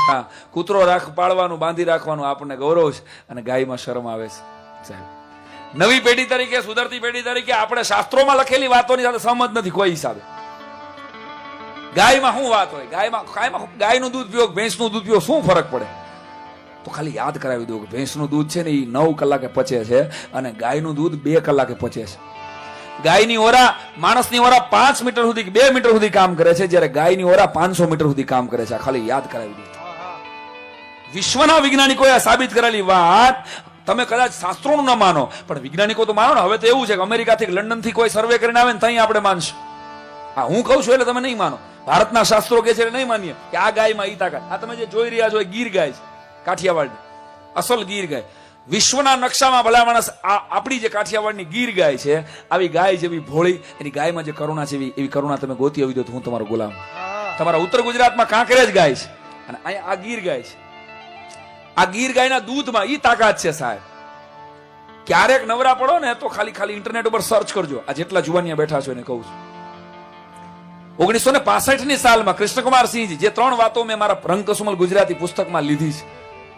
હા, કૂતરો પાળવાનું, બાંધી રાખવાનું આપણને ગૌરવ છે અને ગાયમાં શરમ આવે છે. સાહેબ, નવી પેઢી તરીકે, સુધરતી પેઢી તરીકે આપણે શાસ્ત્રોમાં લખેલી વાતોની સાથે સહમત નથી કોઈ હિસાબે. ગાયમાં શું વાત હોય? ગાયનું દૂધ પીવો, ભેંસનું દૂધ પીવો, શું ફરક પડે? તો ખાલી યાદ કરાવી દઉં કે ભેંસનું દૂધ છે ને એ 9 કલાકે પચે છે અને ગાયનું દૂધ 2 કલાકે પચે છે. ગાયની ઓરા, માણસની ઓરા 5 મીટર સુધી, 2 મીટર સુધી કામ કરે છે, જ્યારે ગાયની ઓરા 500 મીટર સુધી કામ કરે છે. ખાલી યાદ કરાવી દઉં. વિશ્વના વૈજ્ઞાનિકોએ સાબિત કરેલી વાત તમે કદાચ શાસ્ત્રોનું ન માનો, પણ વૈજ્ઞાનિકો તો માનો ને. હવે તો એવું છે કે અમેરિકાથી, લંડન થી કોઈ સર્વે કરીને આવે ને ત્યાં આપણે માનશું. હા, હું કહું છું એટલે તમે નહીં માનો. ભારતના શાસ્ત્રો કે છે એટલે નહીં માનીએ કે આ ગાયમાં ઈ તાકાત. આ તમે જે જોઈ રહ્યા છો એ ગીર ગાય છે, કાઠિયાવાડની અસલ ગીર ગાય. વિશ્વના નકશામાં ભલા માણસ આપણી જે કાઠિયાવાડની ગીર ગાય છે, આવી ગાય જેવી ભોળી, એની ગાયમાં જે કરુણા છે એવી કરુણા તમે ગોતી આવી દો તો હું તમારો ગુલામ. તમારા ઉત્તર ગુજરાતમાં કાંકરેજ ગાય છે અને અહીંયા આ ગીર ગાય છે. આ ગીર ગાયના દૂધમાં ઈ તાકાત છે સાહેબ. ક્યારેક નવરા પડો ને તો ખાલી ઇન્ટરનેટ ઉપર સર્ચ કરજો. આ જેટલા જુવાનિયા બેઠા છો એને કહું છું, 1965ની સાલમાં કૃષ્ણકુમારસિંહજી જે 3 વાતો મેં મારા રંગકસુમલ ગુજરાતી પુસ્તકમાં લીધી છે,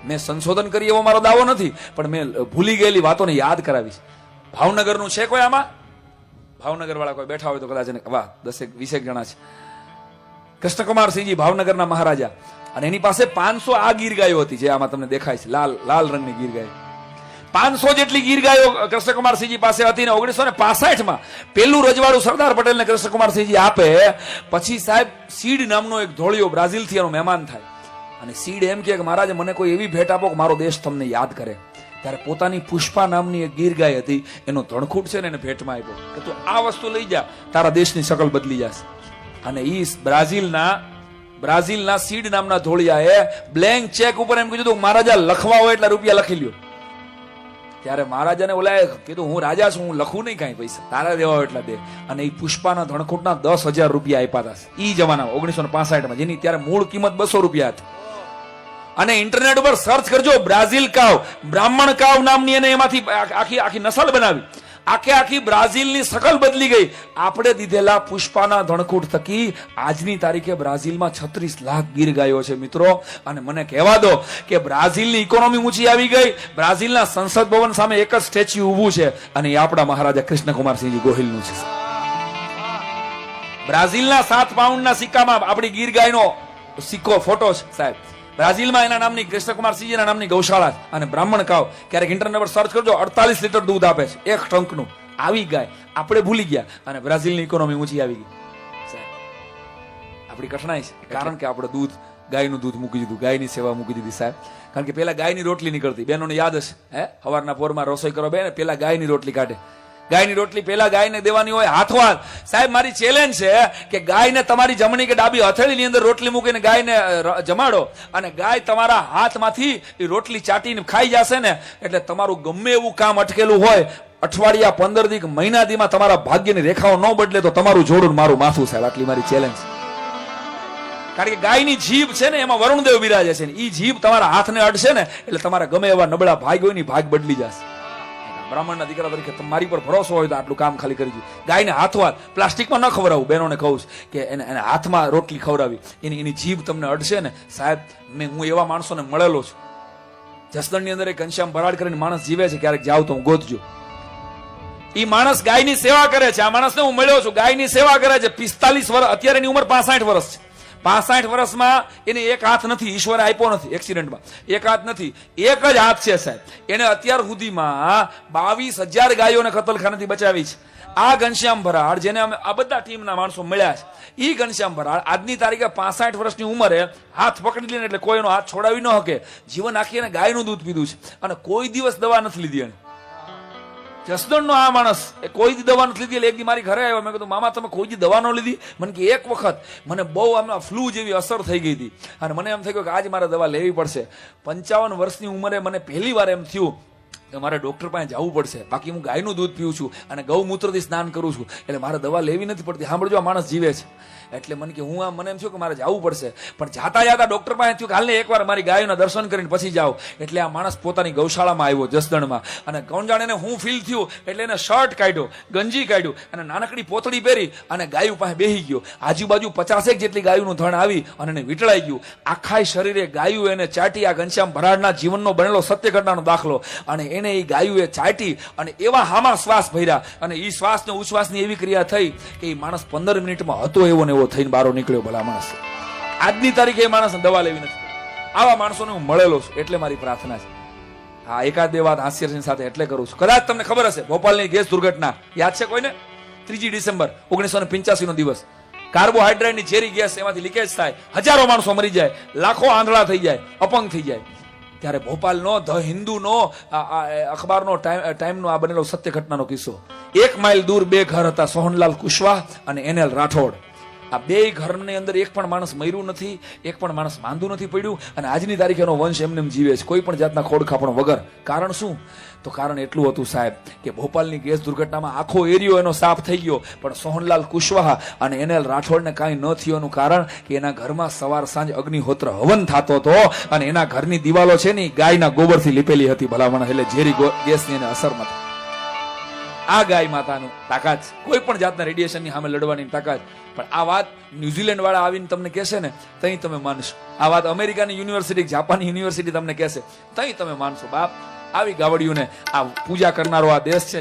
મેં સંશોધન કરી એવો મારો દાવો નથી, પણ મેં ભૂલી ગયેલી વાતોને યાદ કરાવી છે. ભાવનગરનું છે કોઈ આમાં? ભાવનગર વાળા કોઈ બેઠા હોય તો કદાચ વાહ, 10-20 જણા છે. કૃષ્ણકુમારસિંહજી ભાવનગરના મહારાજા, અને એની પાસે 500 આ ગીર ગાયો હતી જે આમાં તમને દેખાય છે, લાલ રંગની ગીર ગાય. 500 જેટલી ગીર ગાયો કૃષ્ણકુમારસિંહજી પાસે હતી ને 1965માં પેલું રજવાડું સરદાર પટેલને કૃષ્ણકુમારસિંહજી આપે. પછી સાહેબ સીડ નામનો એક ધોળિયો બ્રાઝિલથી એનો મહેમાન થાય અને સીડ એમ કે મહારાજ મને કોઈ એવી ભેટ આપો કે મારો દેશ તમને યાદ કરે. ત્યારે પોતાની પુષ્પા નામની એક ગીર ગાય હતી, એનો ધણખૂટ છે ને એને ભેટમાં આપ્યો કે તું આ વસ્તુ લઈ જા, તારા દેશની શકલ બદલી જશે. અને ઈ બ્રાઝિલના સીડ નામના ધોળિયાએ બ્લેન્ક ચેક ઉપર એમ કીધું મહારાજા લખવા હોય એટલા રૂપિયા લખી લ્યો. ત્યારે મહારાજાને ઓલાએ કીધું હું રાજા છું, હું લખું નહીં કાંઈ પૈસા, તારા દેવા હોય એટલા દે. અને એ પુષ્પાના ધણખૂટના 10,000 રૂપિયા આપ્યા હતા ઈ જમાનામાં 1965માં, જેની ત્યારે મૂળ કિંમત 200 રૂપિયા હતી. અને ઇન્ટરનેટ ઉપર સર્ચ કરજો, બ્રાઝિલ કાવ, બ્રાહ્મણ કાવ નામની, અને એમાંથી આખી નસલ બનાવી. આખી બ્રાઝિલની શકલ બદલી ગઈ આપણે દીધેલા પુષ્પાના ધણખૂટ થકી. આજની તારીખે બ્રાઝિલમાં 36 લાખ ગીર ગાયો છે મિત્રો. અને મને કહેવા દો કે બ્રાઝિલની ઇકોનોમી ઊંચી આવી ગઈ. બ્રાઝિલના સંસદ ભવન સામે એક જ સ્ટેચ્યુ ઊભું છે અને એ આપણા મહારાજા કૃષ્ણકુમારસિંહજી ગોહિલનું છે. બ્રાઝિલના 7 પાઉન્ડના સિક્કામાં આપણી ગીર ગાયનો સિક્કો, ફોટો છે સાહેબ. બ્રાઝિલમાં એના નામની કૃષ્ણકુમારસિંહજીના નામની ગૌશાળા અને બ્રાહ્મણ કાવ. ક્યારેક ઇન્ટરનેટ પર સર્ચ કરજો, 48 લીટર દૂધ આપે છે એક ટંકનું. આવી ગાય આપણે ભૂલી ગયા અને બ્રાઝિલની ઇકોનોમી ઊંચી આવી ગઈ. આપણી કઠણાઈ છે કારણ કે આપણે ગાયનું દૂધ મૂકી દીધું, ગાયની સેવા મૂકી દીધી સાહેબ. કારણ કે પેલા ગાયની રોટલી નીકળતી, બહેનોને યાદ હશે, સવારના પોરમાં રસોઈ કરો બે, પેલા ગાયની રોટલી કાઢે. ગાયની રોટલી પેલા ગાયને દેવાની હોય હાથવાત. સાહેબ મારી ચેલેન્જ છે કે ગાયને તમારી જમણી કે ડાબી હથેળીની અંદર રોટલી મૂકીને ગાયને જમાડો અને ગાય તમારા હાથમાંથી એ રોટલી ચાટીને ખાઈ જશે ને, એટલે તમારું ગમે એવું કામ અટકેલું હોય અઠવાડિયા, 15 દી, મહિના દીમાં તમારા ભાગ્યની રેખાઓ ન બદલે તો તમારું જોડું મારું માથું સાહેબ. આટલી મારી ચેલેન્જ. કારણ કે ગાયની જીભ છે ને એમાં વરુણદેવ બિરાજે છે ને, એ જીભ તમારા હાથને અડશે ને એટલે તમારા ગમે એવા નબળા ભાગ હોય ને ભાગ બદલી જશે. બ્રાહ્મણના દીકરા તરીકે તમારી પર ભરોસો હોય તો આટલું કામ ખાલી કરી દીધું. ગાયને હાથવાત પ્લાસ્ટિકમાં ન ખવડાવું, બહેનોને કહું કે એને હાથમાં રોટલી ખવડાવી, એની જીભ તમને અડશે ને સાહેબ. હું એવા માણસોને મળેલો છું. જસદણની અંદર એક ઘનશ્યામ ભરાડ કરીને માણસ જીવે છે, ક્યારેક જાવ તો હું ગોતજો. એ માણસ ગાયની સેવા કરે છે. આ માણસને હું મળ્યો છું, ગાયની સેવા કરે છે. 45 વર્ષ, અત્યારે એની ઉંમર 65 વર્ષ છે. 65 વર્ષમાં એને એક હાથ નથી, ઈશ્વરે આપ્યો નથી, એક્સિડન્ટમાં એક હાથ નથી, એક જ હાથ છે સાહેબ. એને અત્યાર સુધીમાં 22,000 ગાયોને કતલખાનાથી બચાવી છે. આ ઘનશ્યામ ભરાડ, જેને અમે આ બધા ટીમના માણસો મળ્યા છે, એ ઘનશ્યામ ભરાડ આજની તારીખે 65 વર્ષની ઉંમરે હાથ પકડી લે એટલે કોઈ એનો હાથ છોડાવી ન શકે. જીવન આખી એને ગાયનું દૂધ પીધું છે અને કોઈ દિવસ દવા નથી લીધી એને. જસદણનો આ માણસ કોઈ દી દવા નથી લીધી. એટલે એક દી મારી ઘરે આવ્યો, મેં કીધું મામા તમે કોઈ દી દવા ન લીધી? મને કે એક વખત મને બહુ આમ ફ્લૂ જેવી અસર થઈ ગઈ હતી અને મને એમ થઈ ગયું કે આજે મારે દવા લેવી પડશે. 55 વર્ષની ઉંમરે મને પહેલી વાર એમ થયું કે મારે ડોક્ટર પાસે જવું પડશે, બાકી હું ગાયનું દૂધ પીઉં છું અને ગૌમૂત્રથી સ્નાન કરું છું, એટલે મારે દવા લેવી નથી પડતી. સાંભળજો, આ માણસ જીવે છે. એટલે મને કે હું મને એમ થયું કે મારે જવું પડશે, પણ જાતા જાતા ડોક્ટર પાસે થયું કે હાલને એકવાર મારી ગાયોના દર્શન કરીને પછી જાઓ. એટલે આ માણસ પોતાની ગૌશાળામાં આવ્યો જસદણમાં, અને કોણ જાણે એને હું ફીલ થયું એટલે એને શર્ટ કાઢ્યો, ગંજી કાઢ્યું અને નાનકડી પોતળી પહેરી અને ગાયું પાસે બેસી ગયો. આજુબાજુ 50 જેટલી ગાયોનું ધણ આવી અને એને વીંટળાઈ ગયું. આખા શરીરે ગાયું એને ચાટી. આ ઘનશ્યામ ભરાડના જીવનનો બનેલો સત્ય ઘટનાનો દાખલો. અને એને એ ગાયું એ ચાટી અને એવા હામા શ્વાસ ભર્યા, અને એ શ્વાસ ને ઉશ્વાસની એવી ક્રિયા થઈ કે એ માણસ 15 મિનિટમાં હતો એવો ને એવો થઈને બહાર નીકળ્યો. ભલા માણસ, આજની તારીખે એ માણસને દવા લેવી નથી. આવા માણસોને હું મળેલો છું, એટલે મારી પ્રાર્થના છે. હા, એકાદ બે વાત હાસ્યરસિંહ સાથે એટલે કરું છું. કદાચ તમને ખબર હશે, ભોપાલની ગેસ દુર્ઘટના યાદ છે કોઈને? 3 ડિસેમ્બર 1985 નો દિવસ. કાર્બોહાઈડ્રેટની ઝેરી ગેસ એમાંથી લીકેજ થાય, હજારો માણસો મરી જાય, લાખો આંધળા થઈ જાય, અપંગ થઈ જાય. ત્યારે ભોપાલનો ધ હિન્દુનો અખબારનો ટાઈમનો આ બનેલો સત્ય ઘટનાનો કિસ્સો. 1 માઇલ દૂર 2 ઘર હતા, સોહનલાલ કુશવાહ અને NL રાઠોડ. આ 2 ઘરની અંદર એક પણ માણસ મર્યું નથી, એક પણ માણસ માંદું નથી પડ્યું, અને આજની તારીખે એનો વંશ એમને જીવે છે, કોઈ પણ જાતના ખોડખાપણ વગર. કારણ શું? તો કારણ એટલું હતું સાહેબ કે ભોપાલની ગેસ દુર્ઘટનામાં આખો એરિયો એનો સાફ થઈ ગયો, પણ સોહનલાલ કુશવાહ અને NL રાઠોડને કાંઈ ન થયું. કારણ કે એના ઘરમાં સવાર સાંજ અગ્નિહોત્ર હવન થતો હતો, અને એના ઘરની દિવાલો છે ને ગાયના ગોબરથી લીપેલી હતી. ભલામણ એટલે ઝેરી ગેસની એને અસરમાં. આ ગાય માતાનું તાકાત, કોઈ પણ જાતના રેડિયેશનની સામે લડવાની તાકાત. પણ આ વાત ન્યુઝીલેન્ડ વાળા આવીને તમને કહેશે ને, તઈ તમે માનશો. આ વાત અમેરિકાની યુનિવર્સિટી, જાપાનની યુનિવર્સિટી તમને કહેશે, તઈ તમે માનશો. બાપ, આવી ગાવડીઓને આ પૂજા કરનારો આ દેશ છે.